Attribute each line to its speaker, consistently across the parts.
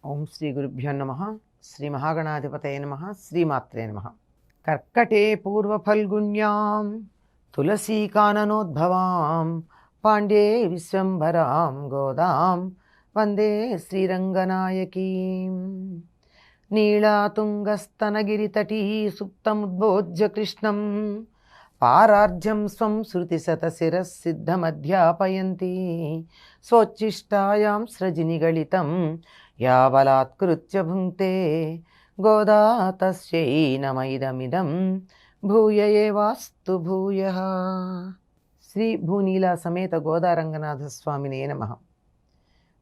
Speaker 1: ఓం శ్రీ గురుభ్యో నమః. శ్రీ మహాగణాధిపతయ నమః. శ్రీమాత్రే నమః. కర్కటే పూర్వఫల్గుణ్యాం తులసీకాననోద్భవాం పాండ్యే విశ్వంభరాం గోదాం వందే శ్రీరంగనాయకీం. నీళాతుంగస్తనగిరితటీ సుప్తముద్బోధ్య కృష్ణం పారార్జ్యం స్వం శృతిశతశిరసిద్ధమధ్యాపయంతి స్వోచ్ఛిష్టాయాం స్రజినిగళితం యావలాత్కృత్య భుంక్తే గోదా తస్యై నమైదమిదం భూయ ఏవాస్తు భూయః. శ్రీ భూనీలా సమేత గోదారంగనాథ స్వామినే నమః.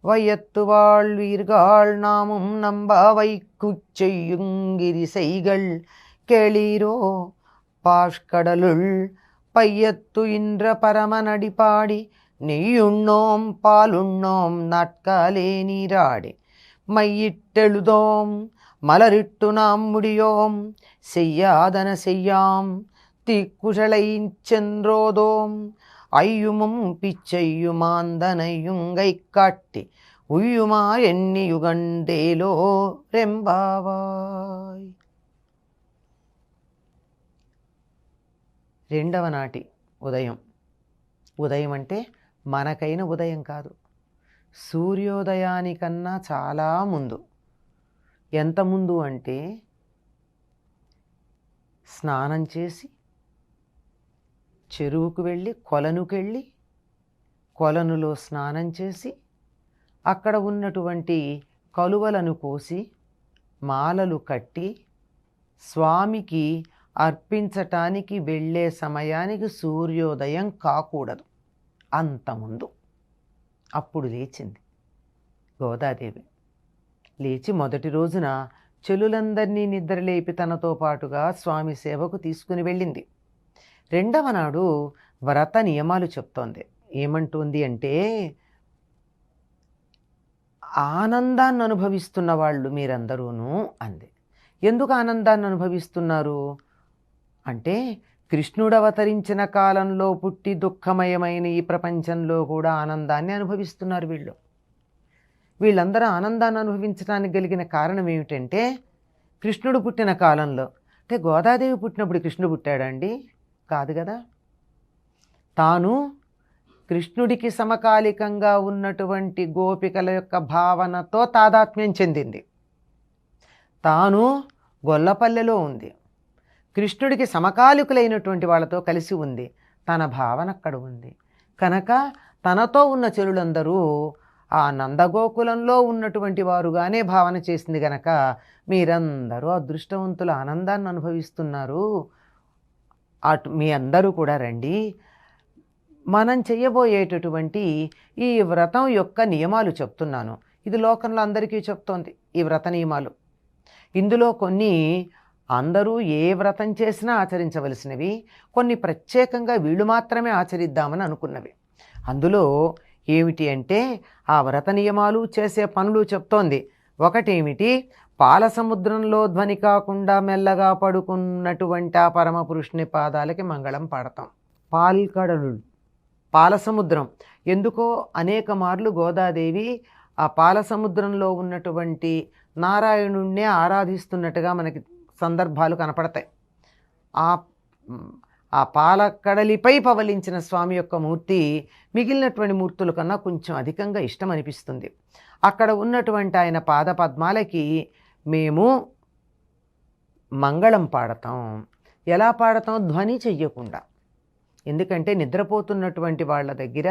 Speaker 1: வையத்துவாள் வீர்கள் நாமும் நம்பாவை குச்செய்யுங்கிரிசைகள் கேளீரோ பாஷ்கடலுள் பையத்து இன்ற பரமநடிபாடி நெய்யுண்ணோம் பாலுண்ணோம் நாட்காலே நீராடி மையிட்டெழுதோம் மலரிட்டு நாம் முடியோம் செய்யாதன செய்யாம் தீக்குழலை சென்றோதோம் ஐயுமும் பிச்சையுமாந்தனையுங்கை காட்டி ఉయ్యుమా ఎన్ని యుగండేలో రెంబావాయ్. రెండవ నాటి ఉదయం. ఉదయం అంటే మనకైన ఉదయం కాదు, సూర్యోదయానికన్నా చాలా ముందు. ఎంత ముందు అంటే స్నానం చేసి చెరువుకు వెళ్ళి కొలనుకెళ్ళి కొలనులో స్నానం చేసి అక్కడ ఉన్నటువంటి కలువలను కోసి మాలలు కట్టి స్వామికి అర్పించటానికి వెళ్ళే సమయానికి సూర్యోదయం కాకూడదు, అంతముందు. అప్పుడు లేచింది గోదాదేవి. లేచి మొదటి రోజున చెలులందరినీ నిద్రలేపి తనతో పాటుగా స్వామి సేవకు తీసుకుని వెళ్ళింది. రెండవ నాడు వ్రత నియమాలు చెప్తోంది. ఏమంటుంది అంటే, ఆనందాన్ని అనుభవిస్తున్న వాళ్ళు మీరందరూను అంది. ఎందుకు ఆనందాన్ని అనుభవిస్తున్నారు అంటే, కృష్ణుడు అవతరించిన కాలంలో పుట్టి దుఃఖమయమైన ఈ ప్రపంచంలో కూడా ఆనందాన్ని అనుభవిస్తున్నారు వీళ్ళు. వీళ్ళందరూ ఆనందాన్ని అనుభవించడానికి కలిగిన కారణం ఏమిటంటే, కృష్ణుడు పుట్టిన కాలంలో. అంటే గోదాదేవి పుట్టినప్పుడు కృష్ణుడు పుట్టాడండి? కాదు కదా. తాను కృష్ణుడికి సమకాలికంగా ఉన్నటువంటి గోపికల యొక్క భావనతో తాదాత్మ్యం చెందింది. తాను గొల్లపల్లెలో ఉంది, కృష్ణుడికి సమకాలికులైనటువంటి వాళ్ళతో కలిసి ఉంది, తన భావన అక్కడ ఉంది. కనుక తనతో ఉన్న చెరులందరూ ఆ నందగోకులంలో ఉన్నటువంటి వారుగానే భావన చేసింది. గనక మీరందరూ అదృష్టవంతుల ఆనందాన్ని అనుభవిస్తున్నారు, అటు మీ అందరూ కూడా రండి. మనం చెయ్యబోయేటటువంటి ఈ వ్రతం యొక్క నియమాలు చెప్తున్నాను. ఇది లోకంలో అందరికీ చెప్తోంది ఈ వ్రత నియమాలు. ఇందులో కొన్ని అందరూ ఏ వ్రతం చేసినా ఆచరించవలసినవి, కొన్ని ప్రత్యేకంగా వీళ్ళు మాత్రమే ఆచరిద్దామని అనుకున్నవి. అందులో ఏమిటి అంటే, ఆ వ్రత నియమాలు చేసే పనులు చెప్తోంది. ఒకటేమిటి, పాల సముద్రంలో ధ్వని కాకుండా మెల్లగా పడుకున్నటువంటి ఆ పరమపురుషుని పాదాలకి మంగళం పాడతాం. పాల్కడలు, పాలసముద్రం. ఎందుకో అనేక మార్లు గోదాదేవి ఆ పాలసముద్రంలో ఉన్నటువంటి నారాయణుణ్ణే ఆరాధిస్తున్నట్టుగా మనకి సందర్భాలు కనపడతాయి. ఆ పాలకడలిపై పవలించిన స్వామి యొక్క మూర్తి మిగిలినటువంటి మూర్తుల కన్నా కొంచెం అధికంగా ఇష్టం అనిపిస్తుంది. అక్కడ ఉన్నటువంటి ఆయన పాద పద్మాలకి మేము మంగళం పాడతాం. ఎలా పాడతాం? ధ్వని చెయ్యకుండా. ఎందుకంటే నిద్రపోతున్నటువంటి వాళ్ళ దగ్గర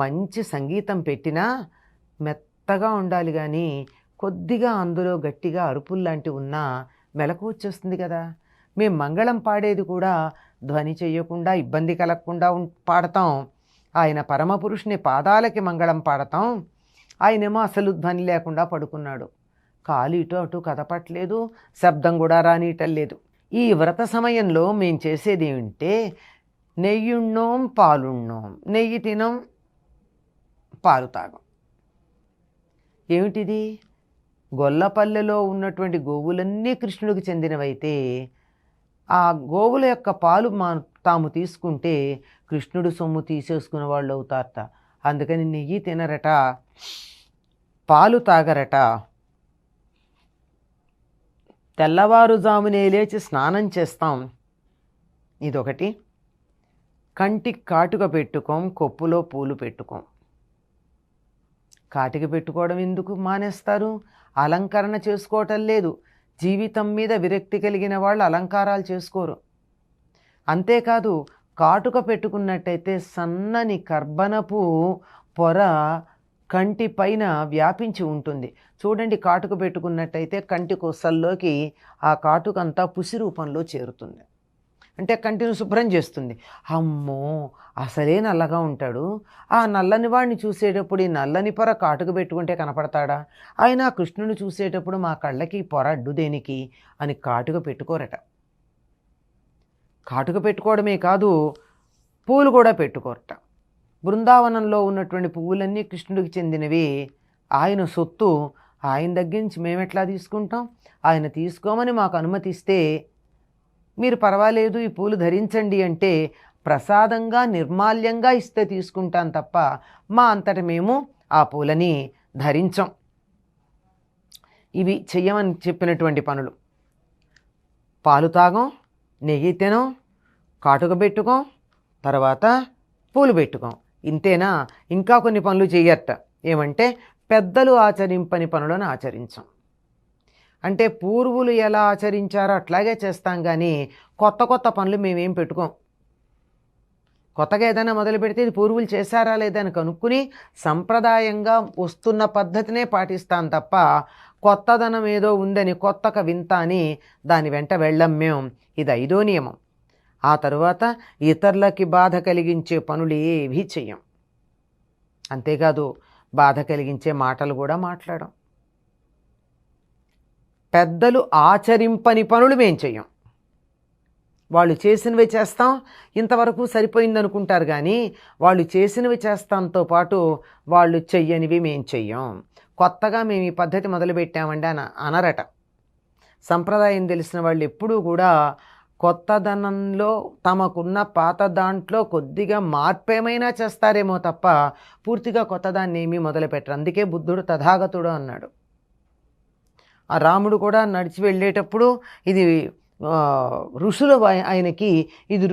Speaker 1: మంచి సంగీతం పెట్టినా మెత్తగా ఉండాలి, కానీ కొద్దిగా అందులో గట్టిగా అరుపుల్లాంటివి ఉన్నా మెలకు వచ్చేస్తుంది కదా. మేము మంగళం పాడేది కూడా ధ్వని చెయ్యకుండా, ఇబ్బంది కలగకుండా పాడతాం. ఆయన పరమపురుషుని పాదాలకి మంగళం పాడతాం. ఆయనేమో అసలు ధ్వని లేకుండా పడుకున్నాడు, కాలు ఇటు అటు కదపట్లేదు, శబ్దం కూడా రానియటలేదు. ఈ వ్రత సమయంలో మేము చేసేది ఏమిటంటే, నెయ్యుಣ್ಣోం పాలుಣ್ಣోం. నెయ్యి తినం, పాలు తాగం. ఏమిటిది? గొల్లపల్లెలో ఉన్నటువంటి గోవులన్నీ కృష్ణుడికి చెందినవైతే ఆ గోవుల యొక్క పాలు తాము తీసుకుంటే కృష్ణుడు సొమ్ము తీసేసుకునే వాళ్ళు అవుతారట. అందుకని నెయ్యి తినరట, పాలు తాగరట. తెల్లవారుజామునే లేచి స్నానం చేస్తాం, ఇదొకటి. కంటికి కాటుక పెట్టుకోం, కొప్పులో పూలు పెట్టుకోం. కాటిక పెట్టుకోవడం ఎందుకు మానేస్తారు? అలంకరణ చేసుకోవటం లేదు. జీవితం మీద విరక్తి కలిగిన వాళ్ళు అలంకారాలు చేసుకోరు. అంతేకాదు, కాటుక పెట్టుకున్నట్టయితే సన్నని కర్బనపు పొర కంటి పైన వ్యాపించి ఉంటుంది. చూడండి, కాటుక పెట్టుకున్నట్టయితే కంటి కొసల్లోకి ఆ కాటుకంతా పుసి రూపంలో చేరుతుంది. అంటే కంటిని శుభ్రం చేస్తుంది. అమ్మో, అసలే నల్లగా ఉంటాడు, ఆ నల్లని వాడిని చూసేటప్పుడు ఈ నల్లని పొర కాటుక పెట్టుకుంటే కనపడతాడా? ఆయన కృష్ణుని చూసేటప్పుడు మా కళ్ళకి పొర అడ్డు దేనికి అని కాటుక పెట్టుకోరట. కాటుక పెట్టుకోవడమే కాదు, పూలు కూడా పెట్టుకోరట. బృందావనంలో ఉన్నటువంటి పువ్వులన్నీ కృష్ణుడికి చెందినవి, ఆయన సొత్తు. ఆయన దగ్గర నుంచి మేమెట్లా తీసుకుంటాం? ఆయన తీసుకోమని మాకు అనుమతిస్తే మీరు పర్వాలేదు ఈ పూలు ధరించండి అంటే ప్రసాదంగా నిర్మాల్యంగా ఇస్తే తీసుకుంటాం తప్ప మా అంతట మేము ఆ పూలని ధరించం. ఇవి చెయ్యమని చెప్పినటువంటి పనులు. పాలు తాగం, నెయ్యి తినం, కాటుక పెట్టుకోం, తర్వాత పూలు పెట్టుకోం. ఇంతేనా? ఇంకా కొన్ని పనులు చెయ్యట. ఏమంటే పెద్దలు ఆచరింపని పనులను ఆచరించం. అంటే పూర్వులు ఎలా ఆచరించారో అట్లాగే చేస్తాం, కానీ కొత్త కొత్త పనులు మేమేం పెట్టుకోం. కొత్తగా ఏదైనా మొదలు పెడితే ఇది పూర్వులు చేశారా లేదని కనుక్కుని సంప్రదాయంగా వస్తున్న పద్ధతినే పాటిస్తాం తప్ప కొత్తదనం ఏదో ఉందని కొత్తక వింత అని దాని వెంట వెళ్ళం మేము. ఇది 5వ నియమం. ఆ తరువాత ఇతరులకి బాధ కలిగించే పనులు ఏవీ చెయ్యం. అంతేకాదు, బాధ కలిగించే మాటలు కూడా మాట్లాడం. పెద్దలు ఆచరింపని పనులు మేం చెయ్యం. వాళ్ళు చేసినవి చేస్తాం, ఇంతవరకు సరిపోయిందనుకుంటారు, కానీ వాళ్ళు చేసినవి చేస్తాంతో పాటు వాళ్ళు చెయ్యనివి మేం చెయ్యం. కొత్తగా మేము ఈ పద్ధతి మొదలుపెట్టామండి అనరట. సంప్రదాయం తెలిసిన వాళ్ళు ఎప్పుడూ కూడా కొత్తదనంలో తమకున్న పాత దాంట్లో కొద్దిగా మార్పేమైనా చేస్తారేమో తప్ప పూర్తిగా కొత్తదాన్ని ఏమీ మొదలుపెట్టరు. అందుకే బుద్ధుడు తథాగతుడు అన్నాడు. ఆ రాముడు కూడా నడిచి వెళ్ళేటప్పుడు ఇది ఋషులు ఆయనకి ఇది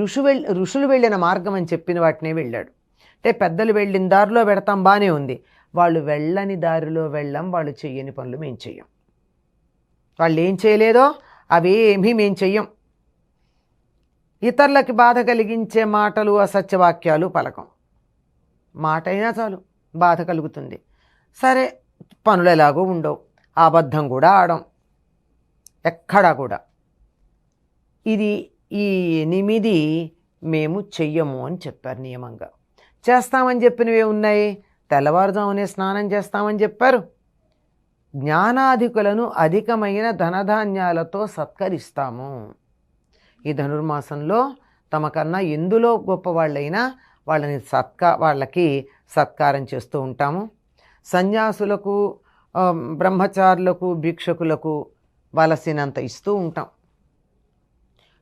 Speaker 1: ఋషులు వెళ్ళిన మార్గం అని చెప్పిన వాటినే వెళ్ళాడు. అంటే పెద్దలు వెళ్ళిన దారిలో పెడతాం, బాగానే ఉంది. వాళ్ళు వెళ్ళని దారిలో వెళ్ళాం, వాళ్ళు చెయ్యని పనులు మేము చెయ్యం. వాళ్ళు ఏం చేయలేదో అవేమీ మేము చెయ్యం. ఇతరులకి బాధ కలిగించే మాటలు, అసత్యవాక్యాలు పలకం. మాట అయినా చాలు బాధ కలుగుతుంది. సరే, పనులు ఎలాగో ఉండవు, అబద్ధం కూడా ఆడం ఎక్కడా కూడా. ఇది ఈ 8 మేము చెయ్యము అని చెప్పారు నియమంగా. చేస్తామని చెప్పినవే ఉన్నాయి. తెల్లవారుజామునే స్నానం చేస్తామని చెప్పారు. జ్ఞానాధికులను అధికమైన ధనధాన్యాలతో సత్కరిస్తాము. ఈ ధనుర్మాసంలో తమకన్నా ఎందులో గొప్పవాళ్ళైనా వాళ్ళకి సత్కారం చేస్తూ ఉంటాము. సన్యాసులకు, బ్రహ్మచారులకు, భిక్షకులకు వలసినంత ఇస్తూ ఉంటాం.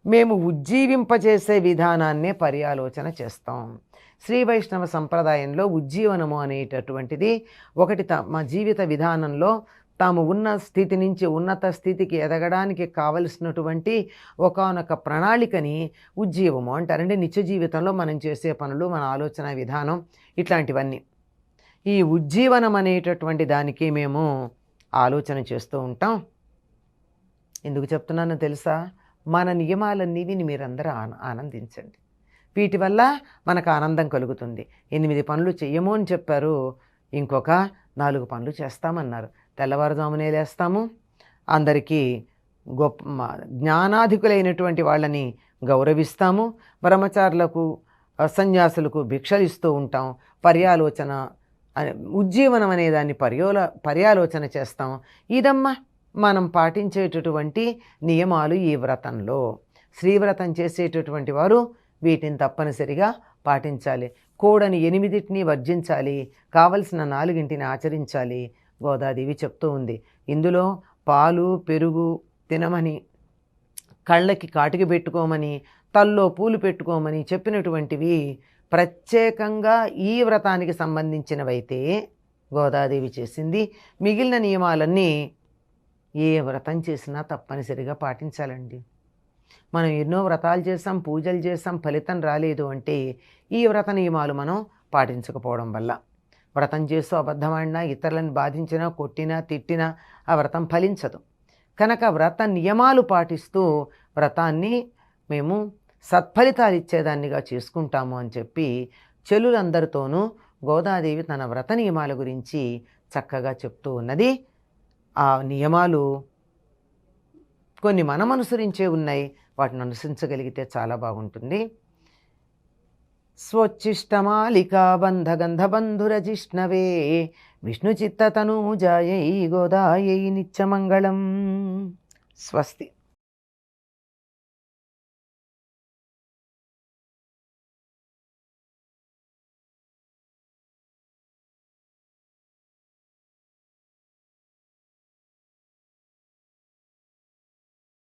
Speaker 1: మేము ఉజ్జీవింపజేసే విధానాన్నే పర్యాలోచన చేస్తాం. శ్రీ వైష్ణవ సంప్రదాయంలో ఉజ్జీవనము అనేటటువంటిది ఒకటి. మా జీవిత విధానంలో తాము ఉన్న స్థితి నుంచి ఉన్నత స్థితికి ఎదగడానికి కావలసినటువంటి ఒకానొక ప్రణాళికని ఉజ్జీవము అంటారంటే నిత్య జీవితంలో మనం చేసే పనులు, మన ఆలోచన విధానం, ఇట్లాంటివన్నీ. ఈ ఉజ్జీవనం అనేటటువంటి దానికి మేము ఆలోచన చేస్తూ ఉంటాం. ఎందుకు చెప్తున్నానో తెలుసా? మన నియమాలన్నీ విని మీరందరూ ఆనందించండి. వీటి వల్ల మనకు ఆనందం కలుగుతుంది. 8 పనులు చెయ్యము అని చెప్పారు, ఇంకొక 4 పనులు చేస్తామన్నారు. తెల్లవారుజామునే లేస్తాము, అందరికీ గొప్ప జ్ఞానాధికులైనటువంటి వాళ్ళని గౌరవిస్తాము, బ్రహ్మచారులకు, సన్యాసులకు భిక్షలు ఇస్తూ ఉంటాం, పర్యాలోచన ఉజ్జీవనం అనే దాన్ని పర్యాలోచన చేస్తాం. ఇదమ్మా మనం పాటించేటటువంటి నియమాలు ఈ వ్రతంలో. శ్రీవ్రతం చేసేటటువంటి వారు వీటిని తప్పనిసరిగా పాటించాలి. కూడని 8 వర్జించాలి, కావలసిన 4 ఆచరించాలి. గోదాదేవి చెప్తూ ఉంది. ఇందులో పాలు, పెరుగు తినమని, కళ్ళకి కాటికి పెట్టుకోమని, తల్లో పూలు పెట్టుకోమని చెప్పినటువంటివి ప్రత్యేకంగా ఈ వ్రతానికి సంబంధించినవైతే గోదాదేవి చేసింది. మిగిలిన నియమాలన్నీ ఏ వ్రతం చేసినా తప్పనిసరిగా పాటించాలండి. మనం ఎన్నో వ్రతాలు చేసాం, పూజలు చేసాం, ఫలితం రాలేదు అంటే ఈ వ్రత నియమాలు మనం పాటించకపోవడం వల్ల. వ్రతం చేస్తూ అబద్ధమాడినా, ఇతరులను బాధించినా, కొట్టినా, తిట్టినా ఆ వ్రతం ఫలించదు. కనుక వ్రత నియమాలు పాటిస్తూ వ్రతాన్ని మేము సత్ఫలితాలు ఇచ్చేదాన్నిగా చేసుకుంటాము అని చెప్పి చెల్లులందరితోనూ గోదాదేవి తన వ్రత నియమాల గురించి చక్కగా చెప్తూ ఉన్నది. ఆ నియమాలు కొన్ని మనం అనుసరించే ఉన్నాయి, వాటిని అనుసరించగలిగితే చాలా బాగుంటుంది. స్వోచ్ఛిష్టమాలికా బంధగంధబంధురజిష్ణవే విష్ణుచిత్తతనూజాయై గోదాయై నిత్యమంగళం. స్వస్తి.